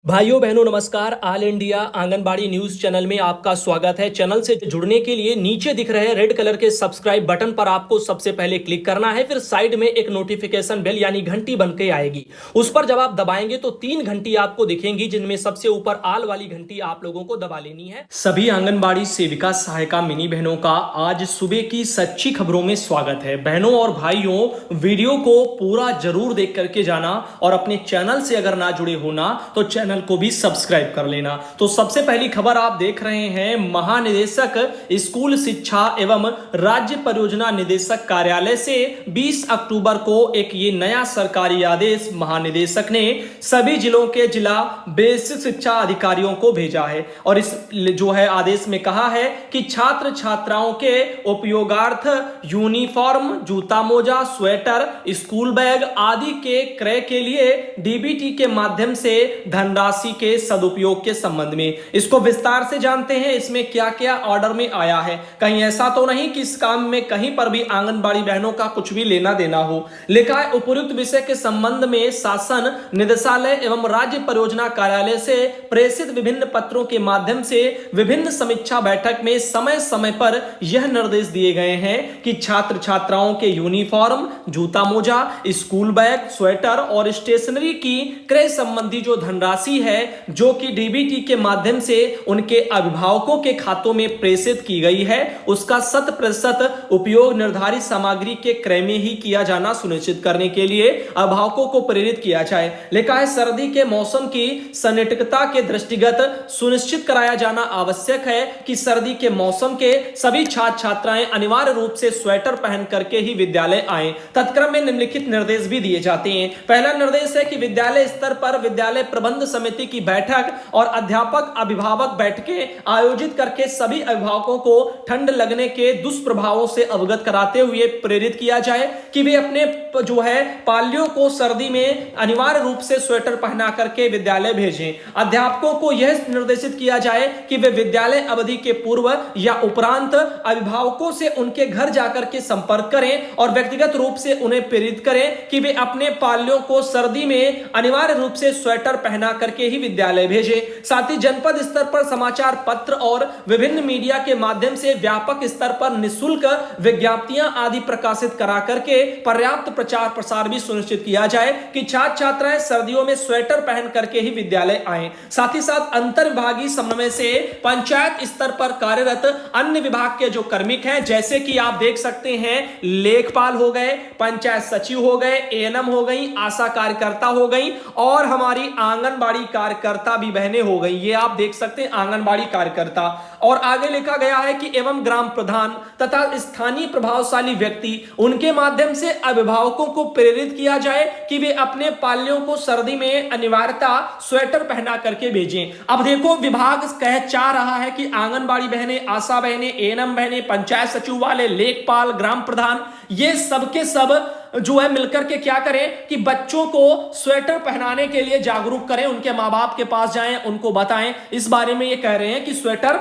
भाइयों बहनों नमस्कार। All India anganwadi news channel में आपका स्वागत है। चैनल से जुड़ने के लिए नीचे दिख रहे रेड कलर के सब्सक्राइब बटन पर आपको सबसे पहले क्लिक करना है। फिर साइड में एक नोटिफिकेशन बेल यानी घंटी बन के आएगी, उस पर जब आप दबाएंगे तो 3 घंटी आपको दिखेंगी, जिनमें सबसे ऊपर आल वाली घंटी आप लोगों को दबा लेनी है। सभी आंगनबाड़ी सेविका सहायिका मिनी बहनों का आज सुबह की सच्ची खबरों में स्वागत है। बहनों और भाइयों, वीडियो को पूरा जरूर देख करके जाना और अपने चैनल से अगर ना जुड़े होना तो चैनल को भी सब्सक्राइब कर लेना। तो सबसे पहली खबर आप देख रहे हैं, महानिदेशक स्कूल शिक्षा एवं राज्य परियोजना निदेशक कार्यालय से 20 अक्टूबर को एक ये नया सरकारी आदेश महानिदेशक ने सभी जिलों के जिला बेसिक शिक्षा अधिकारियों को भेजा है। और इस जो है आदेश में कहा है कि छात्र छात्राओं के उपयोगार्थ यूनिफॉर्म, जूता मोजा, स्वेटर, स्कूल बैग आदि के क्रय के लिए डीबीटी के माध्यम से धनराशि के सदुपयोग के संबंध में इसको विस्तार से जानते हैं। इसमें क्या क्या ऑर्डर में आया है, कहीं ऐसा तो नहीं कि इस काम में कहीं पर भी आंगनबाड़ी बहनों का कुछ भी लेना देना हो। लिखा है, उपयुक्त विषय के संबंध में शासन निदेशालय एवं राज्य परियोजना कार्यालय से प्रेषित विभिन्न पत्रों के माध्यम से विभिन्न समीक्षा बैठक में समय समय पर यह निर्देश दिए गए हैं कि छात्र छात्राओं के यूनिफॉर्म, जूता मोजा, स्कूल बैग, स्वेटर और स्टेशनरी की क्रय संबंधी जो धनराशि है जो कि डीबीटी के माध्यम से उनके अभिभावकों के खातों में प्रेषित की गई है, उसका 100% उपयोग निर्धारित सामग्री के क्रय में ही किया जाना सुनिश्चित करने के लिए अभिभावकों को प्रेरित किया जाए। लिखा है, सर्दी के मौसम की सन्निकटता के दृष्टिगत सुनिश्चित कराया जाना आवश्यक है कि सर्दी के मौसम के सभी छात्र छात्राएं अनिवार्य रूप से स्वेटर पहन करके ही विद्यालय आए। तत्क्रम में निम्नलिखित निर्देश भी दिए जाते हैं। पहला निर्देश है कि विद्यालय स्तर पर विद्यालय प्रबंध समिति की बैठक और अध्यापक अभिभावक बैठकें आयोजित करके सभी अभिभावकों को ठंड लगने के दुष्प्रभावों से अवगत कराते हुए प्रेरित किया जाए कि वे अपने जो है पालियों को सर्दी में अनिवार्य रूप से स्वेटर पहना करके विद्यालय भेजें। अध्यापकों को यह निर्देशित किया जाए कि वे विद्यालय अवधि के पूर्व या उपरांत अभिभावकों से उनके घर जाकर के संपर्क करें और व्यक्तिगत रूप से उन्हें प्रेरित करें कि वे अपने पालियों को सर्दी में अनिवार्य रूप से स्वेटर पहना करके ही विद्यालय भेजे। साथ ही जनपद स्तर पर समाचार पत्र और विभिन्न मीडिया के माध्यम से व्यापक स्तर पर निःशुल्क विज्ञप्तियां आदि प्रकाशित करा करके पर्याप्त प्रचार प्रसार भी सुनिश्चित किया जाए कि छात्र छात्राएं सर्दियों में स्वेटर पहन करके ही विद्यालय आए। साथ ही साथ अंतर विभागीय समन्वय से पंचायत स्तर पर कार्यरत अन्य विभाग के जो कार्मिक हैं, जैसे कि आप देख सकते हैं, लेखपाल हो गए, पंचायत सचिव हो गए, एएनएम हो गई, आशा कार्यकर्ता हो गई और हमारी आंगनबाड़ी कार्यकर्ता भी बहनें हो गई। ये आप देख सकते हैं, आंगनबाड़ी कार्यकर्ता। और आगे लिखा गया है कि एवं ग्राम प्रधान तथा स्थानीय प्रभावशाली व्यक्ति उनके माध्यम से अभिभावकों को प्रेरित किया जाए कि वे अपने पालियों को सर्दी में अनिवार्यता स्वेटर पहना करके भेजें। अब देखो, विभाग कह चाह रहा है कि आंगनबाड़ी बहनें, आशा बहनें, एएनएम बहनें, पंचायत सचिव वाले, लेखपाल, ग्राम प्रधान, ये सबके सब जो है मिलकर के क्या करें कि बच्चों को स्वेटर पहनाने के लिए जागरूक करें, उनके माँ बाप के पास जाएं, उनको बताएं इस बारे में। ये कह रहे हैं कि स्वेटर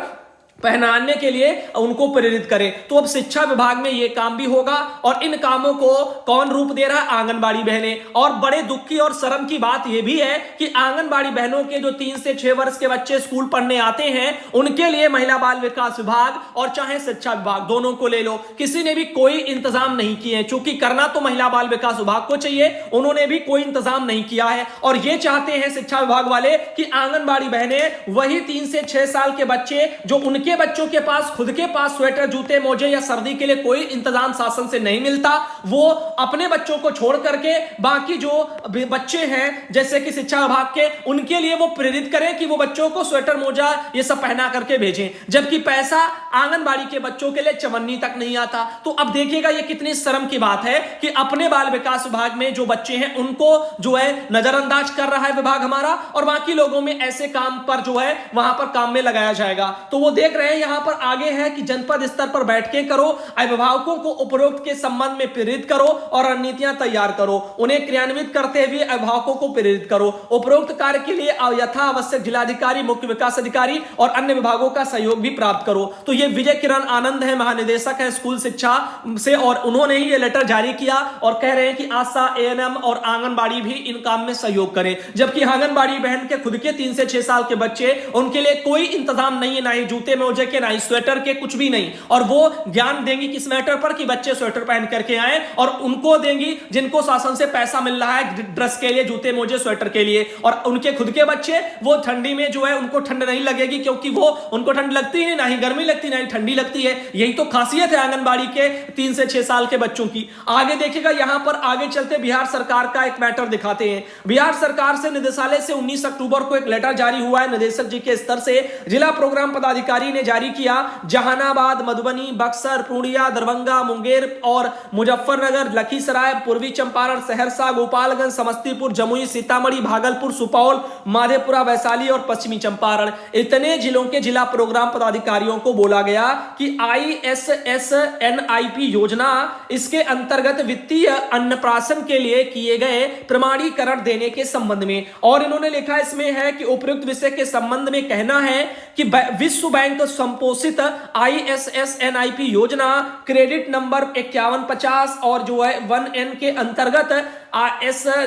पहनाने के लिए उनको प्रेरित करें। तो अब शिक्षा विभाग में यह काम भी होगा और इन कामों को कौन रूप दे रहा है? आंगनबाड़ी बहनें। और बड़े दुख की और शर्म की बात यह भी है कि आंगनबाड़ी बहनों के जो 3 से 6 वर्ष के बच्चे स्कूल पढ़ने आते हैं, उनके लिए महिला बाल विकास विभाग और चाहे शिक्षा विभाग, दोनों को ले लो, किसी ने भी कोई इंतजाम नहीं किए। चूंकि करना तो महिला बाल विकास विभाग को चाहिए, उन्होंने भी कोई इंतजाम नहीं किया है। और ये चाहते हैं शिक्षा विभाग वाले कि आंगनबाड़ी बहनें वही 3 से 6 साल के बच्चे जो उनके बच्चों के पास खुद के पास स्वेटर, जूते, मोजे या सर्दी के लिए कोई इंतजाम शासन से नहीं मिलता, वो अपने बच्चों को छोड़ करके बाकी जो बच्चे हैं जैसे कि शिक्षा विभाग के, उनके लिए वो प्रेरित करें कि वो बच्चों को स्वेटर, मोजा ये सब पहना करके भेजें, जबकि पैसा आंगनबाड़ी के बच्चों के लिए चवन्नी तक नहीं आता। तो अब देखिएगा ये कितनी शर्म की बात है कि अपने बाल विकास विभाग में जो बच्चे हैं उनको जो है नजरअंदाज कर रहा है विभाग हमारा, और बाकी लोगों में ऐसे काम पर जो है वहां पर काम में लगाया जाएगा। तो वो देख रहे हैं यहां पर आगे है कि जनपद स्तर पर बैठकें करो, अभिभावकों को उपरोक्त के संबंध में प्रेरित करो और रणनीतियां तैयार करो, उन्हें क्रियान्वित करते हुए अभिभावकों को प्रेरित करो। उपरोक्त कार्य के लिए यथा आवश्यक जिलाधिकारी, मुख्य विकास अधिकारी और अन्य विभागों का सहयोग भी प्राप्त करो। तो ये विजय किरण आनंद है, महानिदेशक है स्कूल शिक्षा से, और उन्होंने ही ये लेटर जारी किया और कह रहे हैं कि आशा, एएनएम और आंगनबाड़ी भी इन काम में सहयोग करें। जबकि आंगनबाड़ी बहन के खुद के 3 से 6 साल के बच्चे, उनके लिए कोई इंतजाम नहीं है, ना ही जूते मोजे के, ना ही स्वेटर के, कुछ भी नहीं। और वो ज्ञान देंगी किस मैटर पर कि बच्चे स्वेटर पहन करके आए, और उनको देंगी जिनको शासन से पैसा मिल रहा है ड्रेस के लिए, जूते मोजे स्वेटर के लिए। और उनके खुद के बच्चे वो ठंडी में जो है उनको ठंड नहीं लगेगी, क्योंकि वो उनको ठंड लगती है, ना ही गर्मी लगती, ना ही ठंडी लगती है। यही तो खासियत है आंगनबाड़ी के 3 से 6 साल के बच्चों की। आगे देखिएगा, यहां पर आगे चलते बिहार सरकार का एक मैटर दिखाते हैं। बिहार सरकार से निदेशालय से 19 अक्टूबर को एक लेटर जारी हुआ है, निदेशक जी के स्तर से जिला प्रोग्राम पदाधिकारी ने जारी किया। जहानाबाद, मधुबनी, बक्सर, पूर्णिया, दरभंगा, मुंगेर और मुजफ्फरनगर, लखीसराय, पूर्वी चंपारण, सहरसा, गोपालगंज, समस्तीपुर, जमुई, सीतामढ़ी, भागलपुर, सुपौल, माधेपुरा, वैशाली और पश्चिमी चंपारण, इतने जिलों के जिला प्रोग्राम पदाधिकारियों को बोला गया कि ISSNIP योजना, इसके अंतर्गत वित्तीय अन्नप्राशन के लिए किए गए प्रमाणीकरण देने के संबंध में, और इन्होंने लिखा इसमें है कि उपयुक्त विषय के संबंध में कहना है कि विश्व बैंक संपोषित ISSNIP योजना क्रेडिट नंबर 5150 और जो है 1N के अंतर्गत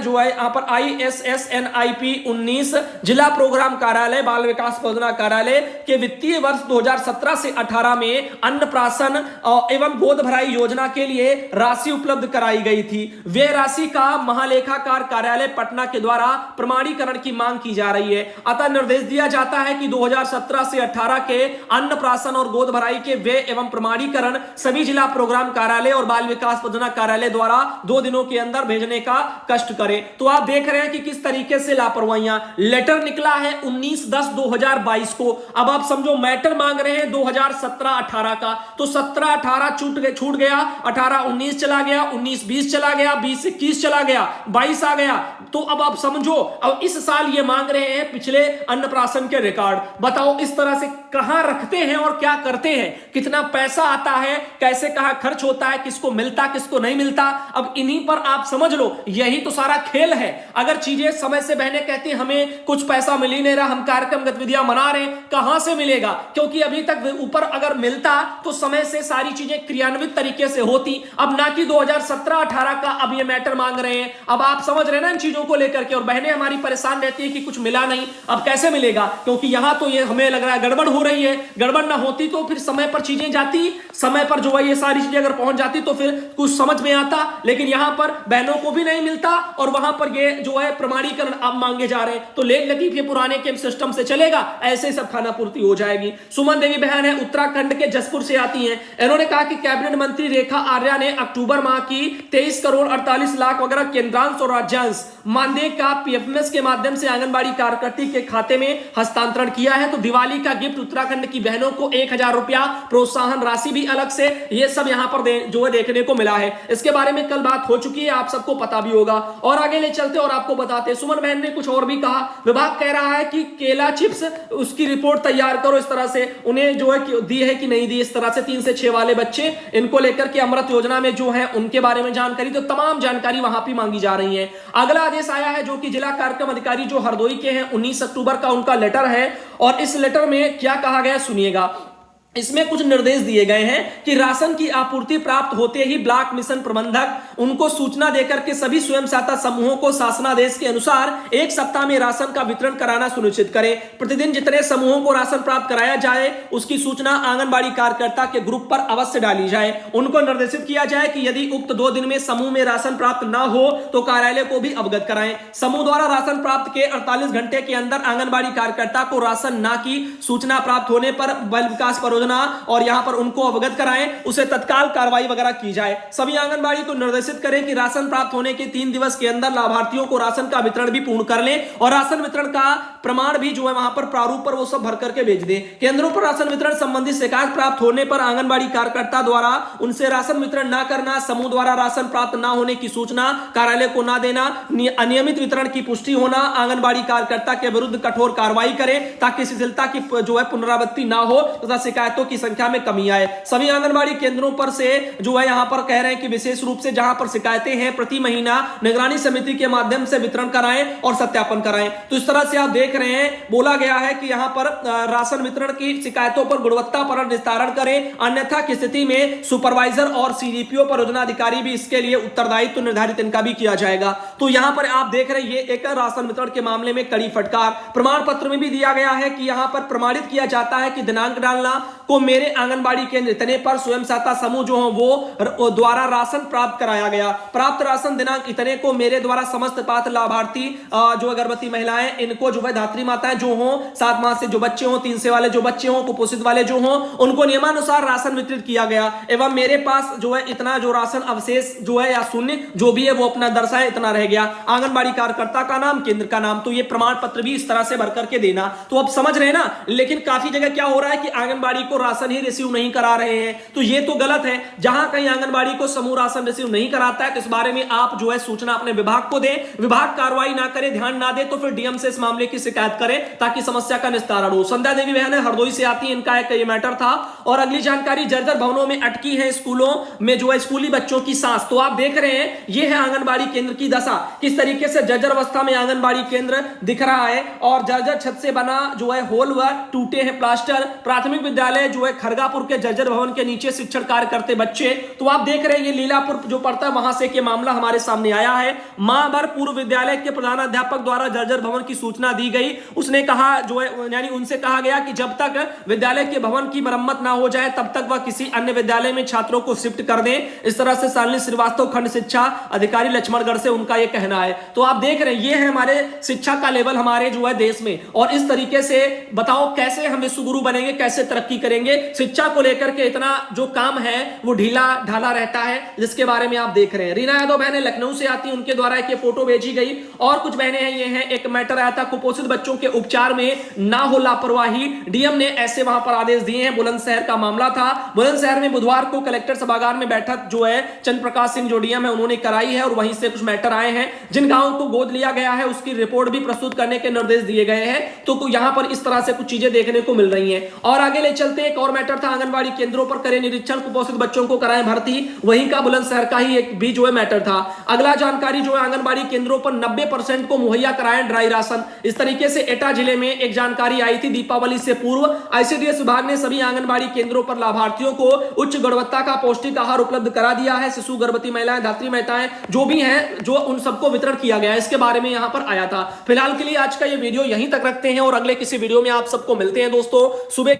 जो है यहाँ पर ISSNIP 19 जिला प्रोग्राम कार्यालय, बाल विकास परियोजना कार्यालय के वित्तीय वर्ष 2017 से 18 में अन्नप्राशन एवं गोद भराई योजना के लिए राशि उपलब्ध कराई गई थी। वे राशि का महालेखाकार कार्यालय पटना के द्वारा प्रमाणीकरण की मांग की जा रही है। अतः निर्देश दिया जाता है कि 2017 से 18 के अन्नप्राशन और गोद भराई के व्यय एवं प्रमाणीकरण सभी जिला प्रोग्राम कार्यालय और बाल विकास परियोजना कार्यालय द्वारा 2 दिनों के अंदर भेजने का कष्ट करें। तो आप देख रहे हैं कि किस तरीके से लापरवाहियां। लेटर निकला है 19/10/2022 को। अब आप समझो मैटर मांग रहे हैं 2017-18 का, तो 17-18 छूट गया, 18-19 चला गया, 19-20 चला गया, 20-21 चला गया, 22 आ गया। तो अब आप समझो, अब इस साल ये मांग रहे हैं पिछले अन्नप्राशन के रिकॉर्ड। बताओ इस तरह से कहां रखते हैं और क्या करते हैं, कितना पैसा आता है, कैसे कहां खर्च होता है, किसको मिलता किसको नहीं मिलता। अब इन्हीं पर आप समझ लो, यही तो सारा खेल है। अगर चीजें समय से बहने कहती हमें कुछ पैसा मिल ही नहीं रहा, हम कार्यक्रम गतिविधियां मना रहे हैं, कहां से मिलेगा? क्योंकि अभी तक ऊपर अगर मिलता तो समय से सारी चीजें क्रियान्वित तरीके से होती। अब ना कि 2017-18 का अब ये मैटर मांग रहे हैं। अब आप समझ रहे हैं ना इन चीजों को लेकर के। और बहनें हमारी परेशान रहती है कि कुछ मिला नहीं, अब कैसे मिलेगा? क्योंकि यहां तो ये हमें लग रहा है गड़बड़ हो रही है। गड़बड़ ना होती तो फिर समय पर चीजें जाती, समय पर जो है ये सारी चीजें अगर पहुंच जाती तो फिर कुछ समझ में आता। लेकिन यहां पर बहनों को भी नहीं मिलता और वहां पर ये जो है प्रमाणीकरण अब मांगे जा रहे हैं। तो लेख लतीफ ये पुराने के सिस्टम से चलेगा, ऐसे सब खाना पूर्ति हो जाएगी। सुमन देवी बहन है, उत्तराखंड के जसपुर से आती हैं। इन्होंने कहा कि कैबिनेट मंत्री रेखा आर्या ने अक्टूबर माह की 23 करोड़ 48 लाख वगैरह केंद्रांश और राज्यांश मानदेय का PFMS के माध्यम से आंगनबाड़ी कार्यकर्ती के खाते में हस्तांतरण किया है। तो दिवाली का गिफ्ट उत्तराखंड की बहनों को 1000 रुपया प्रोत्साहन राशि भी अलग से, ये सब यहां पर जो है देखने को मिला है। इसके बारे में कल बात हो चुकी है, आप सबको पता भी होगा। और आगे ले चलते और आपको बताते हैं, सुमन बहन ने कुछ और भी कहा। विभाग कह रहा है कि केला चिप्स उसकी रिपोर्ट तैयार करो, इस तरह से उन्हें जो है दी है कि नहीं दी, इस तरह से 3 से 6 वाले बच्चे, इनको लेकर के अमृत योजना में जो है उनके बारे में जानकारी, तो तमाम जानकारी वहां भी मांगी जा रही है। अगला आदेश आया है जो कि जिला कार्यक्रम अधिकारी जो हरदोई के हैं, 19 अक्टूबर का उनका लेटर है। और इस लेटर में क्या कहा गया सुनिएगा। इसमें कुछ निर्देश दिए गए हैं कि राशन की आपूर्ति प्राप्त होते ही ब्लॉक मिशन प्रबंधक उनको सूचना देकर के सभी स्वयं सहायता समूहों को शासनादेश के अनुसार 1 सप्ताह में राशन का वितरण कराना सुनिश्चित करें। प्रतिदिन जितने समूहों को राशन प्राप्त कराया जाए उसकी सूचना आंगनबाड़ी कार्यकर्ता के ग्रुप पर अवश्य डाली जाए। उनको निर्देशित किया जाए कि यदि उक्त 2 दिन में समूह में राशन प्राप्त न हो तो कार्यालय को भी अवगत कराएं। समूह द्वारा राशन प्राप्त के 48 घंटे के अंदर आंगनबाड़ी कार्यकर्ता को राशन न की सूचना प्राप्त होने पर बाल विकास परियोजना परियोजना और यहां पर उनको अवगत कराएं, उसे तत्काल कार्रवाई वगैरह की जाए। सभी आंगनबाड़ी को निर्देशित करें कि राशन प्राप्त होने के 3 दिवस के अंदर लाभार्थियों को राशन का वितरण भी पूर्ण कर लें और राशन वितरण का प्रमाण भी जो है वहां पर प्रारूप पर वो सब भर करके भेज दें। केंद्रों पर राशन वितरण संबंधी शिकायत प्राप्त होने पर आंगनबाड़ी कार्यकर्ता द्वारा उनसे राशन वितरण न करना, समूह द्वारा राशन प्राप्त न होने की सूचना कार्यालय को न देना, अनियमित वितरण की पुष्टि होना, आंगनबाड़ी कार्यकर्ता के विरुद्ध कठोर कार्रवाई करें ताकि शिथिलता की जो है पुनरावृत्ति ना हो तथा शिकायतों की संख्या में कमी आए। सभी आंगनबाड़ी केंद्रों पर से जो है यहां पर कह रहे हैं कि विशेष रूप से जहां पर शिकायतें हैं प्रति महीना निगरानी समिति के माध्यम से वितरण कराएं और सत्यापन कराएं। तो इस तरह से आप देख रहे हैं, बोला गया है कि यहां पर राशन वितरण की शिकायतों पर गुणवत्ता पर निस्तारण करें, अन्यथा की स्थिति में सुपरवाइजर और सीडीपीओ परियोजना अधिकारी भी इसके लिए उत्तरदायित्व निर्धारित इनका भी किया जाएगा। तो यहां पर आप देख रहे हैं ये एक राशन वितरण के मामले में कड़ी फटकार। प्रमाण पत्र में भी दिया गया है कि यहां पर प्रमाणित किया जाता है कि दिनांक डालना को मेरे आंगनबाड़ी केंद्र इतने पर स्वयं सहायता समूह जो हो वो द्वारा राशन प्राप्त कराया गया, प्राप्त राशन दिनांक इतने को मेरे द्वारा समस्त पात्र लाभार्थी जो गर्भवती महिलाएं इनको जो है धात्री माताएं जो हो 7 माह से जो बच्चे हो, 3 से वाले जो बच्चे हो, कुपोषित वाले जो हो, उनको नियमानुसार राशन वितरित किया गया एवं मेरे पास जो है इतना जो राशन अवशेष जो है या शून्य जो भी है वो अपना दर्शाए इतना रह गया। आंगनबाड़ी कार्यकर्ता का नाम, केंद्र का नाम, तो ये प्रमाण पत्र भी इस तरह से भर करके देना। तो अब समझ रहे हैं ना। लेकिन काफी जगह क्या हो रहा है कि आंगनबाड़ी को राशन ही रिसीव नहीं करा रहे हैं, तो ये तो गलत है। जहां कहीं आंगनबाड़ी को समूह राशन रिसीव नहीं कराता है तो इस बारे में आप जो है सूचना अपने विभाग को दें, विभाग कार्रवाई ना करे, ध्यान ना दे तो फिर डीएम से इस मामले की शिकायत करें ताकि समस्या का निस्तारण हो। संध्या देवी बहन हरदोई से आती है, इनका एक ये मैटर था। और अगली जानकारी, जर्जर भवनों में अटकी है स्कूलों में जो है स्कूली बच्चों की सांस। तो आप देख रहे हैं ये है आंगनबाड़ी केंद्र की दशा, किस तरीके से जर्जर अवस्था में आंगनबाड़ी केंद्र दिख रहा है और जर्जर छत से बना जो है होल व टूटे हैं प्लास्टर। प्राथमिक विद्यालय जो है खरगापुर के जर्जर भवन के नीचे शिक्षण कार्य करते बच्चे। तो आप देख रहे हैं ये लीलापुर जो पड़ता है वहां से के मामला हमारे सामने आया है। मांबर पूर्व विद्यालय के प्रधानाध्यापक द्वारा जर्जर भवन की सूचना दी गई। उसने कहा जो है यानी उनसे कहा गया कि जब तक विद्यालय के भवन की मरम्मत ना हो जाए तब तक वह किसी अन्य विद्यालय में छात्रों को शिफ्ट कर दें। इस तरह से शालिनी श्रीवास्तव खंड शिक्षा अधिकारी लक्ष्मणगढ़ से उनका यह कहना है। तो आप देख रहे हैं ये है हमारे शिक्षा का लेवल हमारे जो है देश में, और इस तरीके से बताओ कैसे हम विश्वगुरु बनेंगे, कैसे तरक्की करेंगे। शिक्षा को लेकर के इतना जो काम है वो ढीला ढाला रहता है, जिसके बारे में आप देख रहे हैं। रीना यादव बहने लखनऊ से आती, उनके द्वारा एक फोटो भेजी गई। और कुछ बहनें हैं, ये हैं, एक मैटर आया था कुपोषित बच्चों के उपचार में ना हो लापरवाही, डीएम ने ऐसे वहां पर आदेश दिए हैं। बुलंदशहर का मामला था। बुलंदशहर में बुधवार को कलेक्टर सभागार में बैठक जो है चंद्र प्रकाश सिंह जो डीएम है उन्होंने कराई है और वहीं से कुछ मैटर आए हैं। जिन गांवों को गोद लिया गया है उसकी रिपोर्ट भी प्रस्तुत करने के निर्देश दिए गए हैं। तो यहां पर इस तरह से कुछ चीजें देखने को मिल रही हैं। और आगे ले चलते एक और मैटर था, आंगनबाड़ी केंद्रों पर करें निरीक्षण, कुपोषित बच्चों को कराएं भर्ती, वहीं का बुलंदशहर का ही एक भी जो है मैटर था। अगला जानकारी जो है आंगनबाड़ी केंद्रों पर 90% को मुहैया कराएं ड्राई राशन। इस तरीके से एटा जिले में एक जानकारी आई थी दीपावली से पूर्व। आईसीडीएस विभाग ने सभी आंगनबाड़ी केंद्रों पर लाभार्थियों को उच्च गुणवत्ता का पौष्टिक आहार उपलब्ध करा दिया है। शिशु, गर्भवती महिलाएं, धात्री माताएं जो भी हैं जो उन सबको वितरण किया गया है, इसके बारे में यहां पर आया था। फिलहाल के लिए आज का ये वीडियो यहीं तक रखते हैं और अगले किसी वीडियो में आप सबको मिलते हैं दोस्तों। सुबह